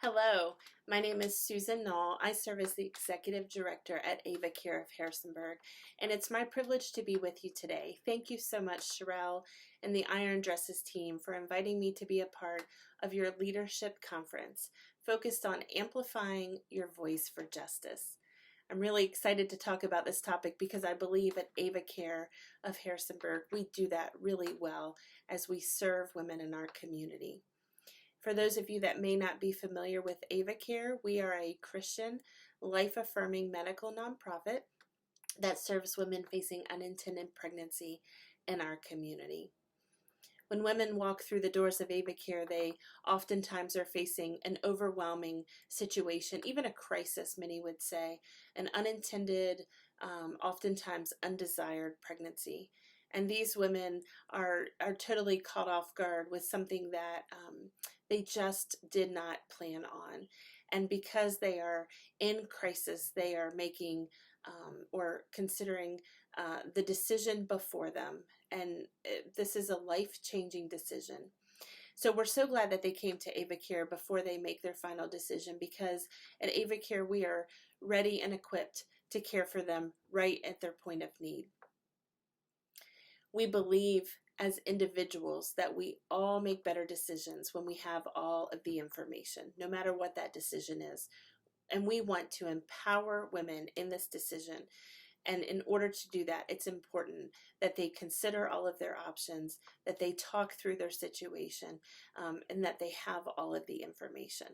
Hello, my name is Susan Knoll. I serve as the Executive Director at AVA Care of Harrisonburg, and it's my privilege to be with you today. Thank you so much, Sherelle and the Iron Dresses team, for inviting me to be a part of your leadership conference focused on amplifying your voice for justice. I'm really excited to talk about this topic because I believe at AVA Care of Harrisonburg, we do that really well as we serve women in our community. For those of you that may not be familiar with AVA Care, we are a Christian, life-affirming medical nonprofit that serves women facing unintended pregnancy in our community. When women walk through the doors of AVA Care, they oftentimes are facing an overwhelming situation, even a crisis, many would say, an unintended, oftentimes undesired pregnancy. And these women are totally caught off guard with something that they just did not plan on. And because they are in crisis, they are making or considering the decision before them. And this is a life-changing decision. So we're so glad that they came to AVA Care before they make their final decision, because at AVA Care we are ready and equipped to care for them right at their point of need. We believe as individuals that we all make better decisions when we have all of the information, no matter what that decision is. And we want to empower women in this decision. And in order to do that, it's important that they consider all of their options, that they talk through their situation, and that they have all of the information.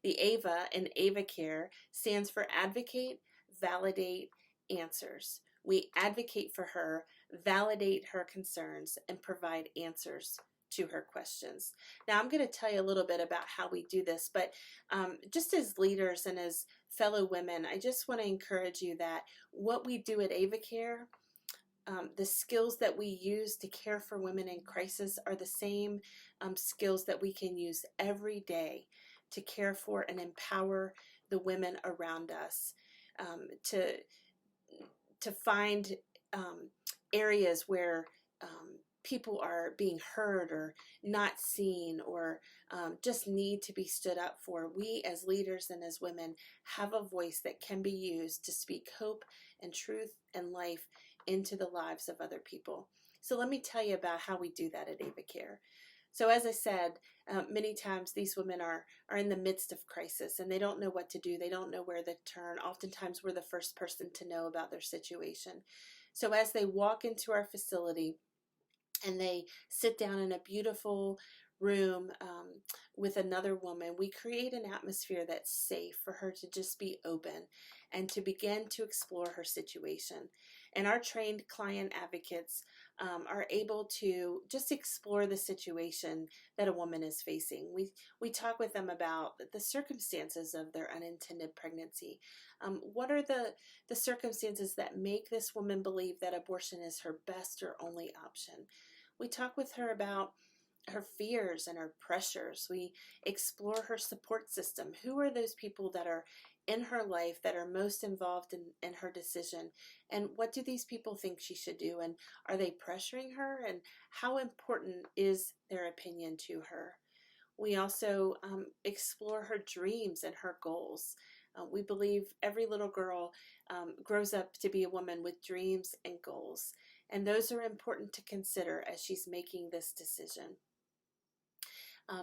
The AVA in AVA Care stands for Advocate, Validate, Answers. We advocate for her, validate her concerns, and provide answers to her questions. Now, I'm going to tell you a little bit about how we do this, but just as leaders and as fellow women, I just want to encourage you that what we do at AVA Care, the skills that we use to care for women in crisis are the same skills that we can use every day to care for and empower the women around us, to find areas where people are being heard or not seen, or just need to be stood up for. We as leaders and as women have a voice that can be used to speak hope and truth and life into the lives of other people. So let me tell you about how we do that at AVA Care. So as I said, many times these women are in the midst of crisis and they don't know what to do. They don't know where to turn. Oftentimes we're the first person to know about their situation. So as they walk into our facility and they sit down in a beautiful room with another woman, we create an atmosphere that's safe for her to just be open and to begin to explore her situation. And our trained client advocates are able to just explore the situation that a woman is facing. We talk with them about the circumstances of their unintended pregnancy. What are the circumstances that make this woman believe that abortion is her best or only option? We talk with her about her fears and her pressures. We explore her support system. Who are those people that are in her life that are most involved in her decision? And what do these people think she should do? And are they pressuring her? And how important is their opinion to her? We also explore her dreams and her goals. We believe every little girl grows up to be a woman with dreams and goals. And those are important to consider as she's making this decision.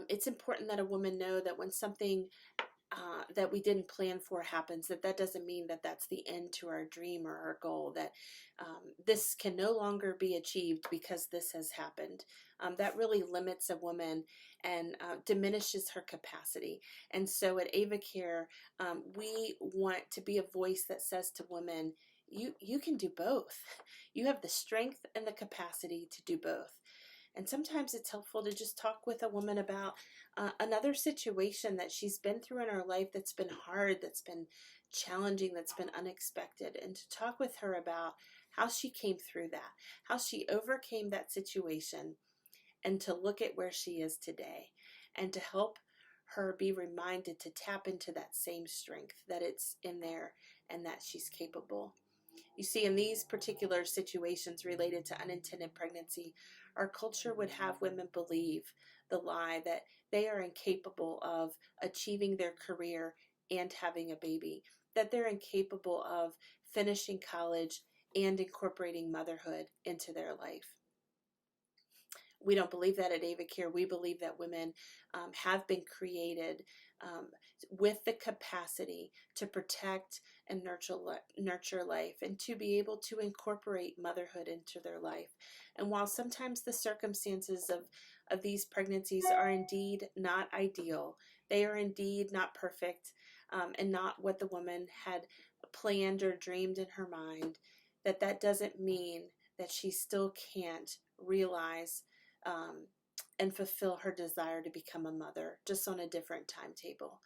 It's important that a woman know that when something that we didn't plan for happens, that doesn't mean that that's the end to our dream or our goal, that this can no longer be achieved because this has happened. That really limits a woman and diminishes her capacity. And so at AVA Care, we want to be a voice that says to women, you can do both. You have the strength and the capacity to do both. And sometimes it's helpful to just talk with a woman about another situation that she's been through in her life that's been hard, that's been challenging, that's been unexpected, and to talk with her about how she came through that, how she overcame that situation, and to look at where she is today, and to help her be reminded to tap into that same strength, that it's in there and that she's capable. You see, in these particular situations related to unintended pregnancy, our culture would have women believe the lie that they are incapable of achieving their career and having a baby, that they're incapable of finishing college and incorporating motherhood into their life. We don't believe that at AVA Care. We believe that women have been created with the capacity to protect and nurture life, and to be able to incorporate motherhood into their life. And while sometimes the circumstances of these pregnancies are indeed not ideal, they are indeed not perfect, and not what the woman had planned or dreamed in her mind, that doesn't mean that she still can't realize and fulfill her desire to become a mother, just on a different timetable.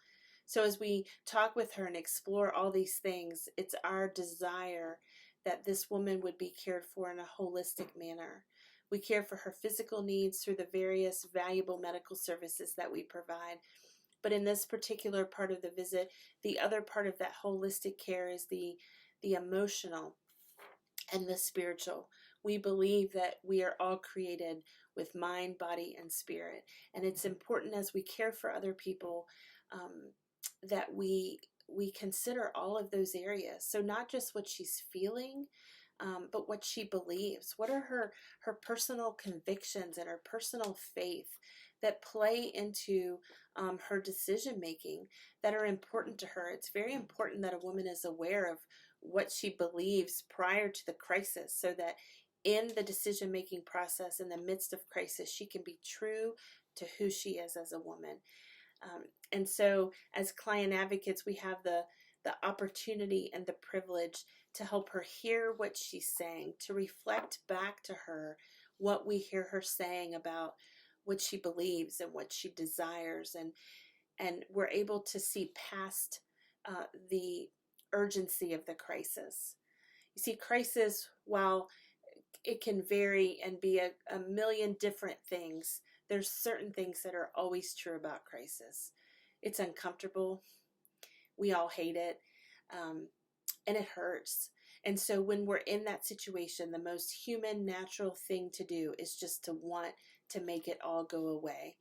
So as we talk with her and explore all these things, it's our desire that this woman would be cared for in a holistic manner. We care for her physical needs through the various valuable medical services that we provide. But in this particular part of the visit, the other part of that holistic care is the emotional and the spiritual. We believe that we are all created with mind, body, and spirit. And it's important as we care for other people that we consider all of those areas. So not just what she's feeling, but what she believes. What are her personal convictions and her personal faith that play into her decision making, that are important to her? It's very important that a woman is aware of what she believes prior to the crisis, so that in the decision-making process, in the midst of crisis, she can be true to who she is as a woman. And so as client advocates, we have the opportunity and the privilege to help her hear what she's saying, to reflect back to her what we hear her saying about what she believes and what she desires. And we're able to see past the urgency of the crisis. You see, crisis, while it can vary and be a million different things, there's certain things that are always true about crisis. It's uncomfortable. We all hate it. And it hurts. And so when we're in that situation, the most human, natural thing to do is just to want to make it all go away,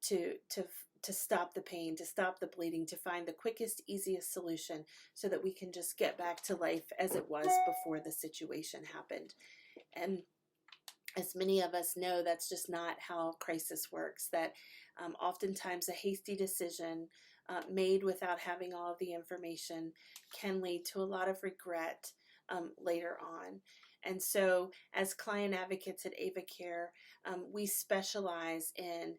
to stop the pain, to stop the bleeding, to find the quickest, easiest solution so that we can just get back to life as it was before the situation happened. And as many of us know, that's just not how crisis works, that oftentimes a hasty decision made without having all of the information can lead to a lot of regret later on. And so as client advocates at AVA Care, we specialize in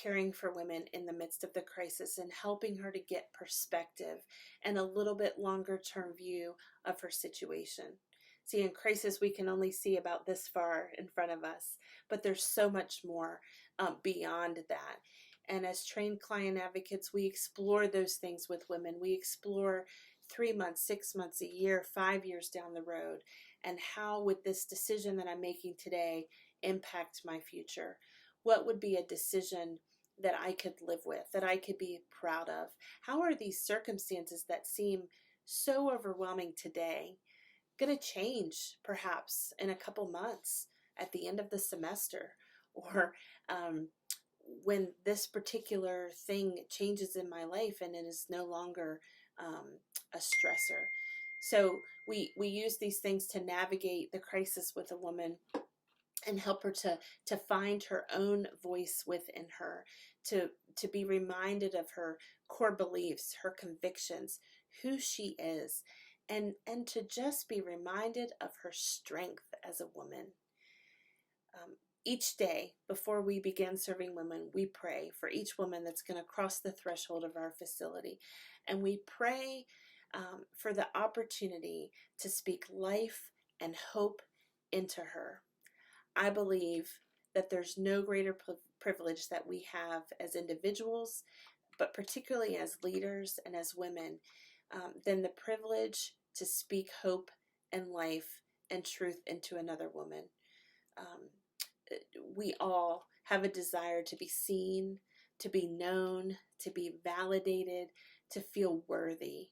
caring for women in the midst of the crisis and helping her to get perspective and a little bit longer term view of her situation. See, in crisis, we can only see about this far in front of us, but there's so much more beyond that. And as trained client advocates, we explore those things with women. We explore 3 months, 6 months, a year, 5 years down the road. And how would this decision that I'm making today impact my future? What would be a decision that I could live with, that I could be proud of? How are these circumstances that seem so overwhelming today going to change perhaps in a couple months at the end of the semester, or when this particular thing changes in my life and it is no longer a stressor? So we use these things to navigate the crisis with a woman and help her to find her own voice within her, to be reminded of her core beliefs, her convictions, who she is, and to just be reminded of her strength as a woman. Each day before we begin serving women, we pray for each woman that's going to cross the threshold of our facility. And we pray for the opportunity to speak life and hope into her. I believe that there's no greater privilege that we have as individuals, but particularly as leaders and as women, than the privilege to speak hope and life and truth into another woman. We all have a desire to be seen, to be known, to be validated, to feel worthy.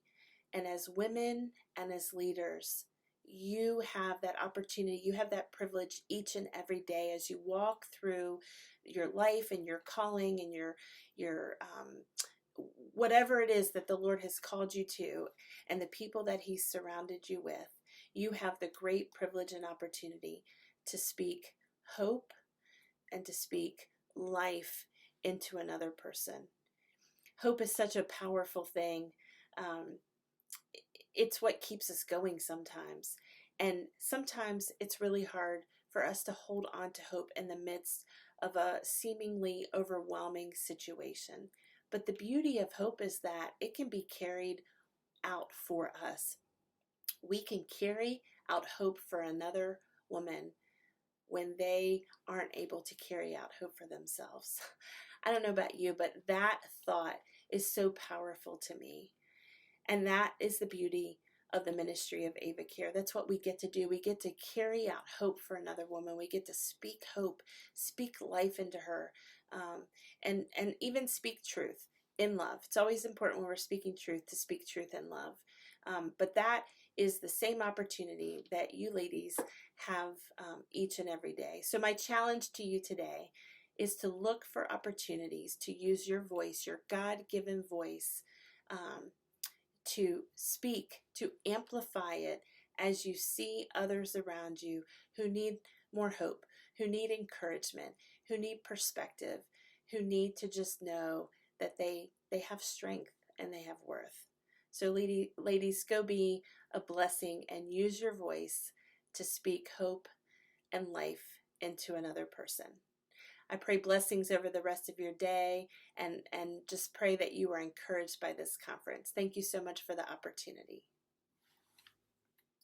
And as women and as leaders, you have that opportunity, you have that privilege each and every day as you walk through your life and your calling and your whatever it is that the Lord has called you to, and the people that He's surrounded you with, you have the great privilege and opportunity to speak hope and to speak life into another person. Hope is such a powerful thing. Um, it's what keeps us going sometimes. And sometimes it's really hard for us to hold on to hope in the midst of a seemingly overwhelming situation. But the beauty of hope is that it can be carried out for us. We can carry out hope for another woman when they aren't able to carry out hope for themselves. I don't know about you, but that thought is so powerful to me. And that is the beauty of the ministry of Ava Care. That's what we get to do. We get to carry out hope for another woman. We get to speak hope, speak life into her, and even speak truth in love. It's always important when we're speaking truth to speak truth in love. But that is the same opportunity that you ladies have each and every day. So my challenge to you today is to look for opportunities to use your voice, your God-given voice, to speak, to amplify it as you see others around you who need more hope, who need encouragement, who need perspective, who need to just know that they have strength and they have worth. So ladies, go be a blessing and use your voice to speak hope and life into another person. I pray blessings over the rest of your day and just pray that you are encouraged by this conference. Thank you so much for the opportunity.